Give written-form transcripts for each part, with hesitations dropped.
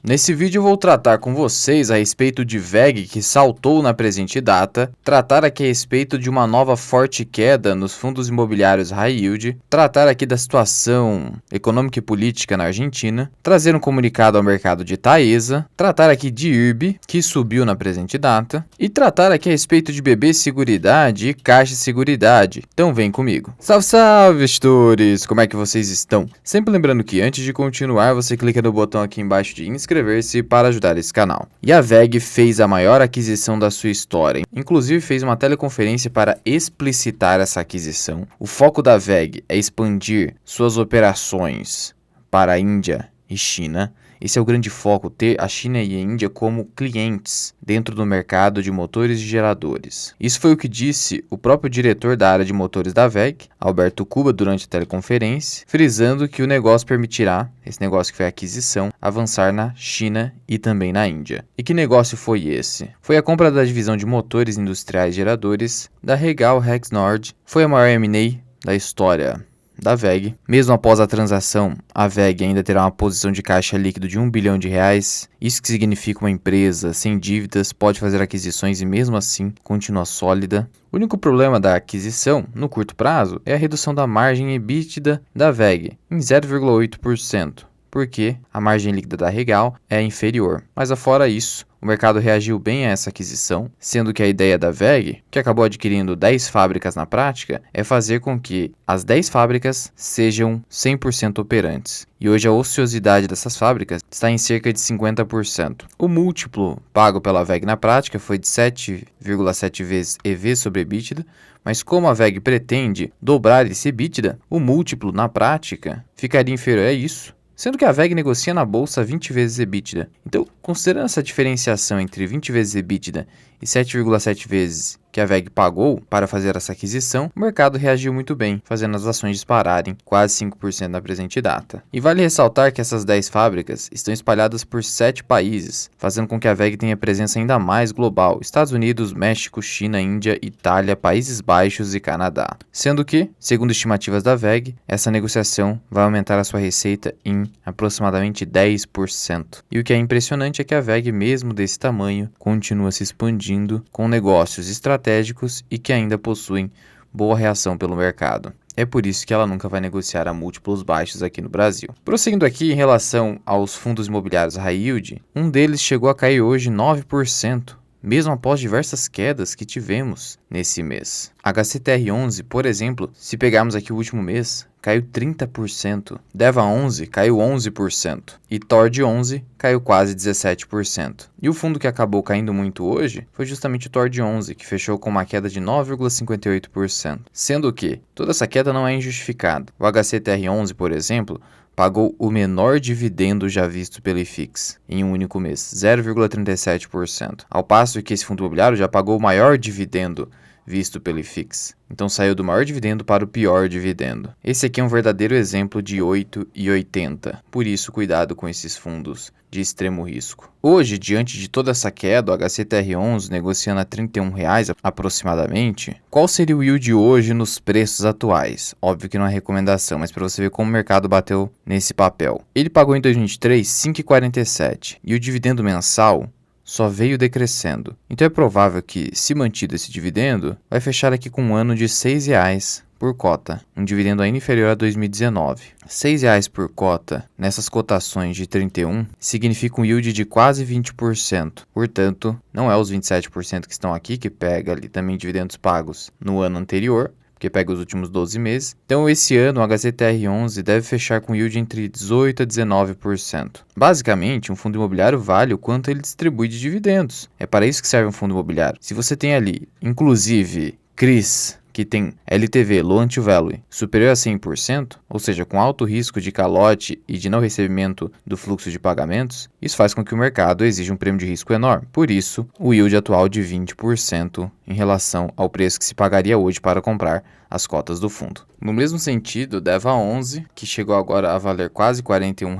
Nesse vídeo eu vou tratar com vocês a respeito de VEG que saltou na presente data, tratar aqui a respeito de uma nova forte queda nos fundos imobiliários high yield, tratar aqui da situação econômica e política na Argentina, trazer um comunicado ao mercado de Taesa, tratar aqui de IRB, que subiu na presente data, e tratar aqui a respeito de BB Seguridade e Caixa Seguridade. Então vem comigo. Salve, salve, gestores! Como é que vocês estão? Sempre lembrando que antes de continuar, você clica no botão aqui embaixo de inscrever-se para ajudar esse canal. E a VEG fez a maior aquisição da sua história. Inclusive fez uma teleconferência para explicitar essa aquisição. O foco da VEG é expandir suas operações para a Índia e China. Esse é o grande foco, ter a China e a Índia como clientes dentro do mercado de motores e geradores. Isso foi o que disse o próprio diretor da área de motores da VEG, Alberto Cuba, durante a teleconferência, frisando que o negócio permitirá, esse negócio que foi a aquisição, avançar na China e também na Índia. E que negócio foi esse? Foi a compra da divisão de motores industriais e geradores da Regal Rexnord. Foi a maior M&A da história da VEG. Mesmo após a transação, a VEG ainda terá uma posição de caixa líquido de R$1 bilhão. Isso que significa uma empresa sem dívidas, pode fazer aquisições e mesmo assim continua sólida. O único problema da aquisição, no curto prazo, é a redução da margem EBITDA da VEG em 0,8%. Porque a margem líquida da Regal é inferior. Mas afora isso, o mercado reagiu bem a essa aquisição, sendo que a ideia da VEG, que acabou adquirindo 10 fábricas na prática, é fazer com que as 10 fábricas sejam 100% operantes. E hoje a ociosidade dessas fábricas está em cerca de 50%. O múltiplo pago pela VEG na prática foi de 7,7 vezes EV sobre EBITDA, mas como a VEG pretende dobrar esse EBITDA, o múltiplo na prática ficaria inferior a isso, sendo que a VEG negocia na bolsa 20 vezes EBITDA. Então, considerando essa diferenciação entre 20 vezes EBITDA e 7,7 vezes que a VEG pagou para fazer essa aquisição, o mercado reagiu muito bem, fazendo as ações dispararem quase 5% na presente data. E vale ressaltar que essas 10 fábricas estão espalhadas por 7 países, fazendo com que a VEG tenha presença ainda mais global: Estados Unidos, México, China, Índia, Itália, Países Baixos e Canadá. Sendo que, segundo estimativas da VEG, essa negociação vai aumentar a sua receita em aproximadamente 10%. E o que é impressionante é que a VEG, mesmo desse tamanho, continua se expandindo com negócios estratégicos e que ainda possuem boa reação pelo mercado. É por isso que ela nunca vai negociar a múltiplos baixos aqui no Brasil. Prosseguindo aqui em relação aos fundos imobiliários high yield, um deles chegou a cair hoje 9%. Mesmo após diversas quedas que tivemos nesse mês. HCTR11, por exemplo, se pegarmos aqui o último mês, caiu 30%, Deva 11 caiu 11% e Tord 11 caiu quase 17%. E o fundo que acabou caindo muito hoje foi justamente o Tord 11, que fechou com uma queda de 9,58%, sendo que toda essa queda não é injustificada. O HCTR11, por exemplo, pagou o menor dividendo já visto pelo IFIX em um único mês, 0,37%, ao passo que esse fundo imobiliário já pagou o maior dividendo visto pelo IFIX. Então saiu do maior dividendo para o pior dividendo. Esse aqui é um verdadeiro exemplo de 8,80. Por isso, cuidado com esses fundos de extremo risco. Hoje, diante de toda essa queda, o HCTR11 negociando a R$ 31 aproximadamente, qual seria o yield hoje nos preços atuais? Óbvio que não é recomendação, mas para você ver como o mercado bateu nesse papel. Ele pagou em 2023 5,47 e o dividendo mensal só veio decrescendo. Então é provável que, se mantido esse dividendo, vai fechar aqui com um ano de R$ 6 por cota, um dividendo ainda inferior a 2019. R$ 6 por cota, nessas cotações de 31, significa um yield de quase 20%. Portanto, não é os 27% que estão aqui, que pega ali também dividendos pagos no ano anterior, porque pega os últimos 12 meses. Então, esse ano, o HCTR11 deve fechar com yield entre 18% a 19%. Basicamente, um fundo imobiliário vale o quanto ele distribui de dividendos. É para isso que serve um fundo imobiliário. Se você tem ali, inclusive, CRIs, que tem LTV, Loan to Value, superior a 100%, ou seja, com alto risco de calote e de não recebimento do fluxo de pagamentos, isso faz com que o mercado exija um prêmio de risco enorme. Por isso, o yield atual de 20% em relação ao preço que se pagaria hoje para comprar as cotas do fundo. No mesmo sentido, Deva 11, que chegou agora a valer quase R$ 41,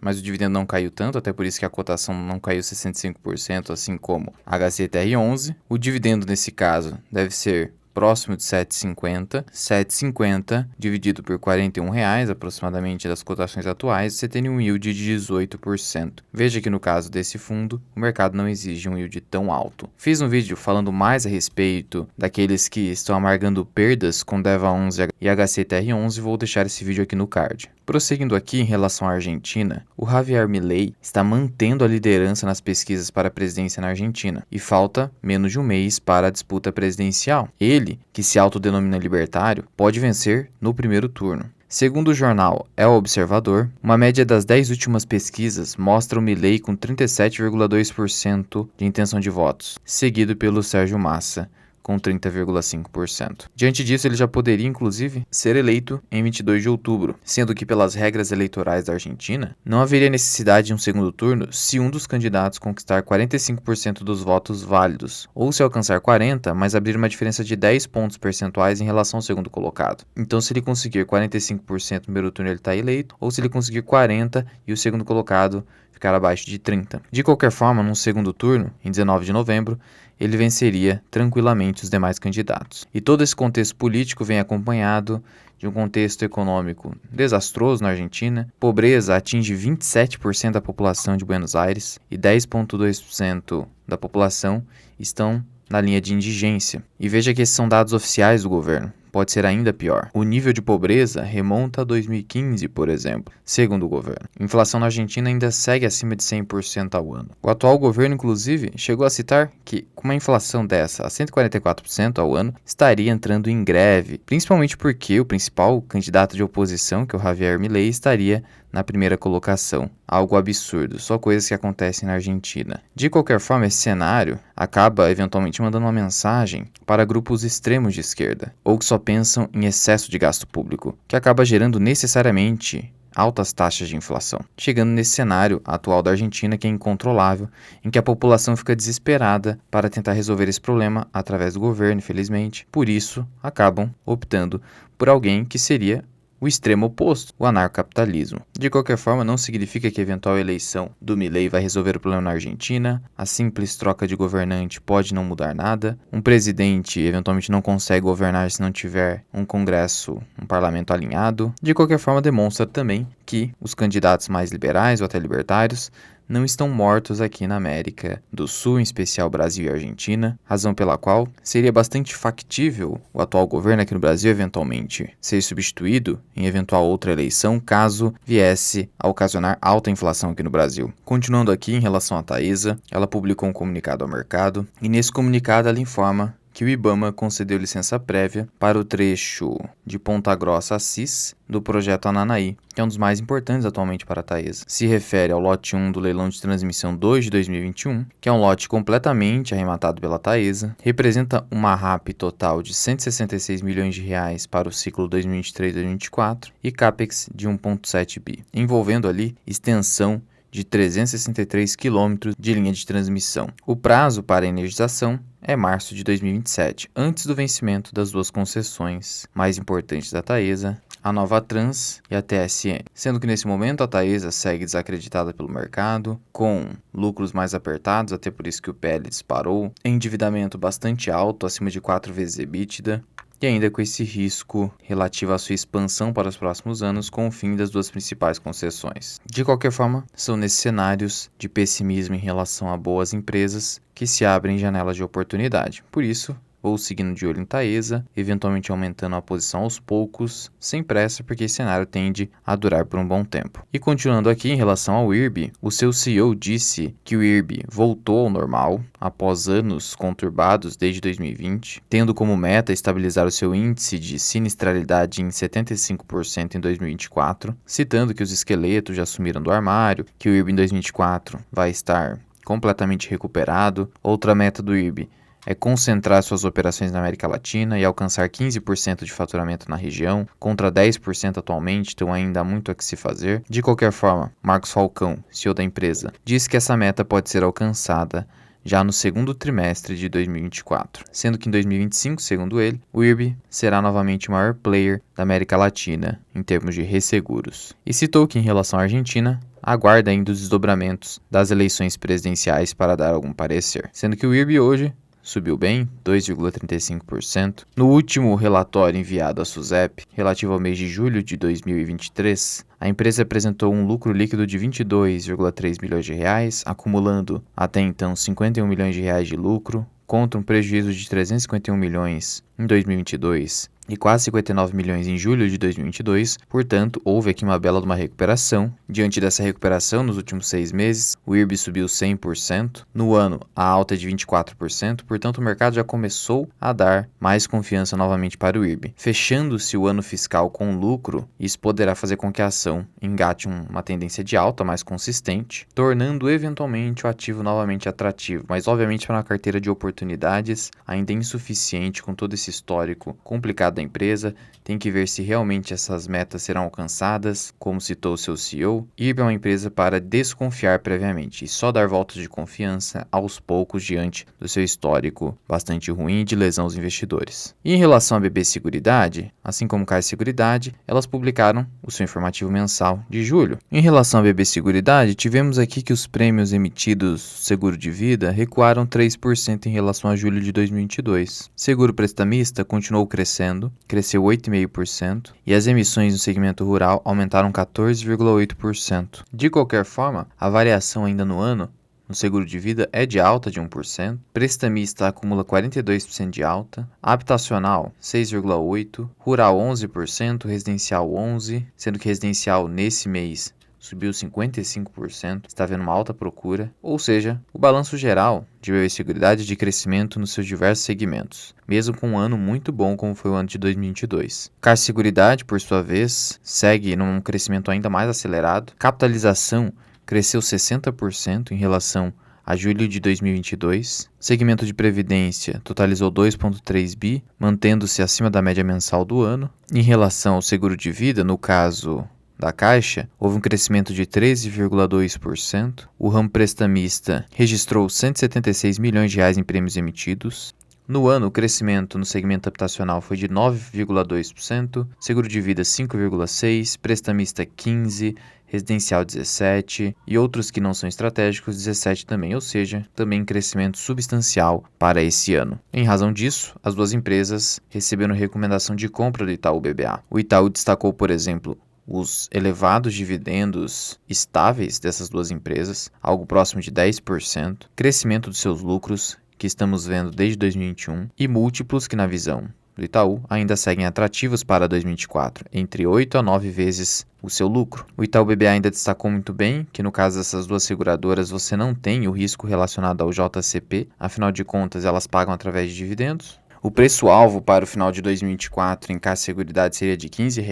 mas o dividendo não caiu tanto, até por isso que a cotação não caiu 65%, assim como HCTR11. O dividendo nesse caso deve ser próximo de 7,50. 7,50 dividido por R$ 41 aproximadamente das cotações atuais, você tem um yield de 18%. Veja que no caso desse fundo, o mercado não exige um yield tão alto. Fiz um vídeo falando mais a respeito daqueles que estão amargando perdas com DEVA 11 e HCTR11, vou deixar esse vídeo aqui no card. Prosseguindo aqui em relação à Argentina, o Javier Milei está mantendo a liderança nas pesquisas para a presidência na Argentina e falta menos de um mês para a disputa presidencial. Ele, que se autodenomina libertário, pode vencer no primeiro turno. Segundo o jornal El Observador, uma média das 10 últimas pesquisas mostra o Milei com 37,2% de intenção de votos, seguido pelo Sérgio Massa, com 30,5%. Diante disso, ele já poderia, inclusive, ser eleito em 22 de outubro, sendo que, pelas regras eleitorais da Argentina, não haveria necessidade de um segundo turno se um dos candidatos conquistar 45% dos votos válidos, ou se alcançar 40%, mas abrir uma diferença de 10 pontos percentuais em relação ao segundo colocado. Então, se ele conseguir 45% no primeiro turno, ele está eleito, ou se ele conseguir 40% e o segundo colocado ficar abaixo de 30%. De qualquer forma, num segundo turno, em 19 de novembro, ele venceria tranquilamente os demais candidatos. E todo esse contexto político vem acompanhado de um contexto econômico desastroso na Argentina. Pobreza atinge 27% da população de Buenos Aires e 10,2% da população estão na linha de indigência. E veja que esses são dados oficiais do governo. Pode ser ainda pior. O nível de pobreza remonta a 2015, por exemplo, segundo o governo. A inflação na Argentina ainda segue acima de 100% ao ano. O atual governo, inclusive, chegou a citar que, com uma inflação dessa a 144% ao ano, estaria entrando em greve, principalmente porque o principal candidato de oposição, que é o Javier Milei, estaria na primeira colocação. Algo absurdo, só coisas que acontecem na Argentina. De qualquer forma, esse cenário acaba eventualmente mandando uma mensagem para grupos extremos de esquerda, ou que só pensam em excesso de gasto público, que acaba gerando necessariamente altas taxas de inflação, chegando nesse cenário atual da Argentina que é incontrolável, em que a população fica desesperada para tentar resolver esse problema através do governo, infelizmente. Por isso, acabam optando por alguém que seria o extremo oposto, o anarcocapitalismo. De qualquer forma, não significa que a eventual eleição do Milei vai resolver o problema na Argentina. A simples troca de governante pode não mudar nada. Um presidente eventualmente não consegue governar se não tiver um congresso, um parlamento alinhado. De qualquer forma, demonstra também que os candidatos mais liberais ou até libertários não estão mortos aqui na América do Sul, em especial Brasil e Argentina, razão pela qual seria bastante factível o atual governo aqui no Brasil eventualmente ser substituído em eventual outra eleição, caso viesse a ocasionar alta inflação aqui no Brasil. Continuando aqui em relação à Taesa, ela publicou um comunicado ao mercado, e nesse comunicado ela informa que o IBAMA concedeu licença prévia para o trecho de Ponta Grossa a Assis do projeto Ananaí, que é um dos mais importantes atualmente para a Taesa. Se refere ao lote 1 do leilão de transmissão 2 de 2021, que é um lote completamente arrematado pela Taesa, representa uma RAP total de 166 milhões de reais para o ciclo 2023-2024 e CAPEX de 1,7 bi, envolvendo ali extensão de 363 quilômetros de linha de transmissão. O prazo para a energização é março de 2027, antes do vencimento das duas concessões mais importantes da Taesa, a Novatrans e a TSN. Sendo que nesse momento a Taesa segue desacreditada pelo mercado, com lucros mais apertados, até por isso que o PL disparou, endividamento bastante alto, acima de 4 vezes EBITDA, e ainda com esse risco relativo à sua expansão para os próximos anos com o fim das duas principais concessões. De qualquer forma, são nesses cenários de pessimismo em relação a boas empresas que se abrem janelas de oportunidade. Por isso, vou seguindo de olho em Taesa, eventualmente aumentando a posição aos poucos, sem pressa, porque esse cenário tende a durar por um bom tempo. E continuando aqui em relação ao IRB, o seu CEO disse que o IRB voltou ao normal após anos conturbados desde 2020, tendo como meta estabilizar o seu índice de sinistralidade em 75% em 2024, citando que os esqueletos já sumiram do armário, que o IRB em 2024 vai estar completamente recuperado. Outra meta do IRB é concentrar suas operações na América Latina e alcançar 15% de faturamento na região, contra 10% atualmente, então ainda há muito a que se fazer. De qualquer forma, Marcos Falcão, CEO da empresa, disse que essa meta pode ser alcançada já no segundo trimestre de 2024, sendo que em 2025, segundo ele, o IRB será novamente o maior player da América Latina em termos de resseguros. E citou que em relação à Argentina, aguarda ainda os desdobramentos das eleições presidenciais para dar algum parecer, sendo que o IRB hoje subiu bem, 2,35%. No último relatório enviado à SUSEP, relativo ao mês de julho de 2023, a empresa apresentou um lucro líquido de 22,3 milhões de reais, acumulando até então 51 milhões de reais de lucro, contra um prejuízo de 351 milhões em 2022 e quase 59 milhões em julho de 2022, portanto, houve aqui uma bela de uma recuperação. Diante dessa recuperação, nos últimos 6 meses, o IRB subiu 100%, no ano a alta é de 24%, portanto o mercado já começou a dar mais confiança novamente para o IRB. Fechando-se o ano fiscal com lucro, isso poderá fazer com que a ação engate uma tendência de alta mais consistente, tornando eventualmente o ativo novamente atrativo, mas obviamente para uma carteira de oportunidades ainda insuficiente com todo esse histórico complicado da empresa. Tem que ver se realmente essas metas serão alcançadas, como citou seu CEO. IRB é uma empresa para desconfiar previamente e só dar votos de confiança aos poucos diante do seu histórico bastante ruim de lesão aos investidores. E em relação à BB Seguridade, assim como Caixa Seguridade, elas publicaram o seu informativo mensal de julho. Em relação à BB Seguridade, tivemos aqui que os prêmios emitidos seguro de vida recuaram 3% em relação a julho de 2022. Seguro prestamista continuou crescendo, cresceu 8,5%, e as emissões no segmento rural aumentaram 14,8%. De qualquer forma, a variação ainda no ano no seguro de vida é de alta de 1%, prestamista acumula 42% de alta, habitacional 6,8%, rural 11%, residencial 11%, sendo que residencial nesse mês subiu 55%, está havendo uma alta procura, ou seja, o balanço geral de BB Seguridade de crescimento nos seus diversos segmentos, mesmo com um ano muito bom como foi o ano de 2022. Caixa Seguridade, por sua vez, segue num crescimento ainda mais acelerado, capitalização cresceu 60% em relação a julho de 2022. Segmento de previdência totalizou 2,3 bi, mantendo-se acima da média mensal do ano. Em relação ao seguro de vida, no caso da Caixa, houve um crescimento de 13,2%. O ramo prestamista registrou 176 milhões de reais em prêmios emitidos. No ano, o crescimento no segmento habitacional foi de 9,2%, seguro de vida 5,6%, prestamista 15%, residencial 17% e outros que não são estratégicos 17% também, ou seja, também crescimento substancial para esse ano. Em razão disso, as duas empresas receberam recomendação de compra do Itaú BBA. O Itaú destacou, por exemplo, os elevados dividendos estáveis dessas duas empresas, algo próximo de 10%, crescimento dos seus lucros, que estamos vendo desde 2021, e múltiplos que, na visão do Itaú, ainda seguem atrativos para 2024, entre 8 a 9 vezes o seu lucro. O Itaú BBA ainda destacou muito bem que no caso dessas duas seguradoras você não tem o risco relacionado ao JCP, afinal de contas elas pagam através de dividendos. O preço-alvo para o final de 2024 em Caixa Seguridade seria de R$ 15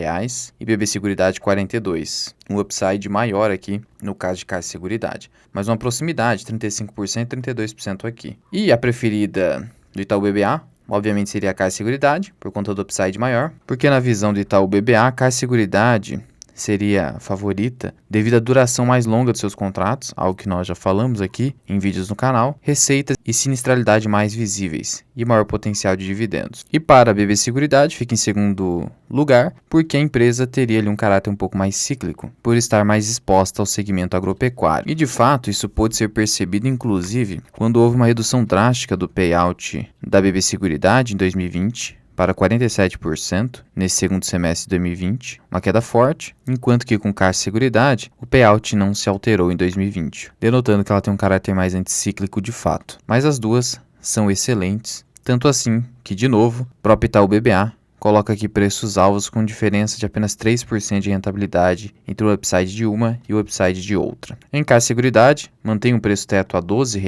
e BB Seguridade 42. Um upside maior aqui no caso de Caixa Seguridade, mas uma proximidade 35% e 32% aqui. E a preferida do Itaú BBA, obviamente, seria a Caixa Seguridade, por conta do upside maior, porque na visão do Itaú BBA, a Caixa Seguridade seria a favorita devido à duração mais longa dos seus contratos, algo que nós já falamos aqui em vídeos no canal, receitas e sinistralidade mais visíveis e maior potencial de dividendos. E para a BB Seguridade fica em segundo lugar, porque a empresa teria ali um caráter um pouco mais cíclico, por estar mais exposta ao segmento agropecuário. E de fato, isso pôde ser percebido inclusive quando houve uma redução drástica do payout da BB Seguridade em 2020, para 47% nesse segundo semestre de 2020, uma queda forte, enquanto que com Caixa Seguridade, o payout não se alterou em 2020, denotando que ela tem um caráter mais anticíclico de fato. Mas as duas são excelentes, tanto assim que, de novo, o próprio Itaú BBA coloca aqui preços-alvos com diferença de apenas 3% de rentabilidade entre o upside de uma e o upside de outra. Em Caixa Seguridade, mantém um preço-teto a R$ 12,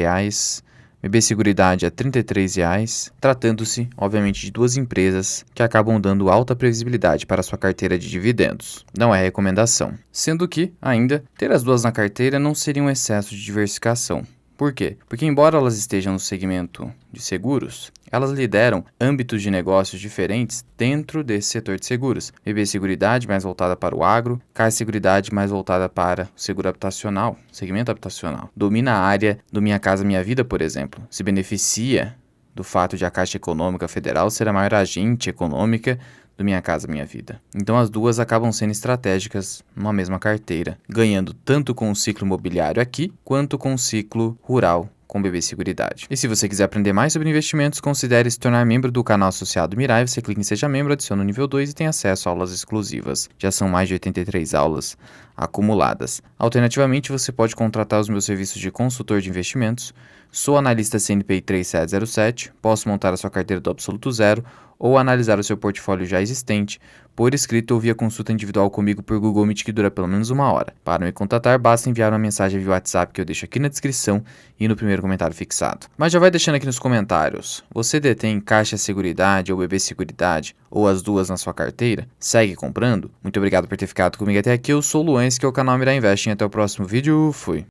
BB Seguridade a R$ 33, tratando-se, obviamente, de duas empresas que acabam dando alta previsibilidade para sua carteira de dividendos. Não é recomendação. Sendo que, ainda, ter as duas na carteira não seria um excesso de diversificação. Por quê? Porque embora elas estejam no segmento de seguros, elas lideram âmbitos de negócios diferentes dentro desse setor de seguros. BB Seguridade mais voltada para o agro, Caixa Seguridade mais voltada para o seguro habitacional, segmento habitacional. Domina a área do Minha Casa Minha Vida, por exemplo. Se beneficia do fato de a Caixa Econômica Federal ser a maior agente econômica do Minha Casa Minha Vida. Então as duas acabam sendo estratégicas numa mesma carteira, ganhando tanto com o ciclo imobiliário aqui, quanto com o ciclo rural com BB Seguridade. E se você quiser aprender mais sobre investimentos, considere se tornar membro do canal associado Mirai. Você clica em Seja Membro, adiciona o nível 2 e tem acesso a aulas exclusivas. Já são mais de 83 aulas acumuladas. Alternativamente, você pode contratar os meus serviços de consultor de investimentos. Sou analista CNPI 3707, posso montar a sua carteira do absoluto zero ou analisar o seu portfólio já existente, por escrito ou via consulta individual comigo por Google Meet que dura pelo menos 1 hora. Para me contatar, basta enviar uma mensagem via WhatsApp que eu deixo aqui na descrição e no primeiro comentário fixado. Mas já vai deixando aqui nos comentários, você detém Caixa Seguridade ou BB Seguridade, ou as duas na sua carteira? Segue comprando? Muito obrigado por ter ficado comigo até aqui, eu sou o Luan, esse que é o canal Mirai Investing, até o próximo vídeo, fui!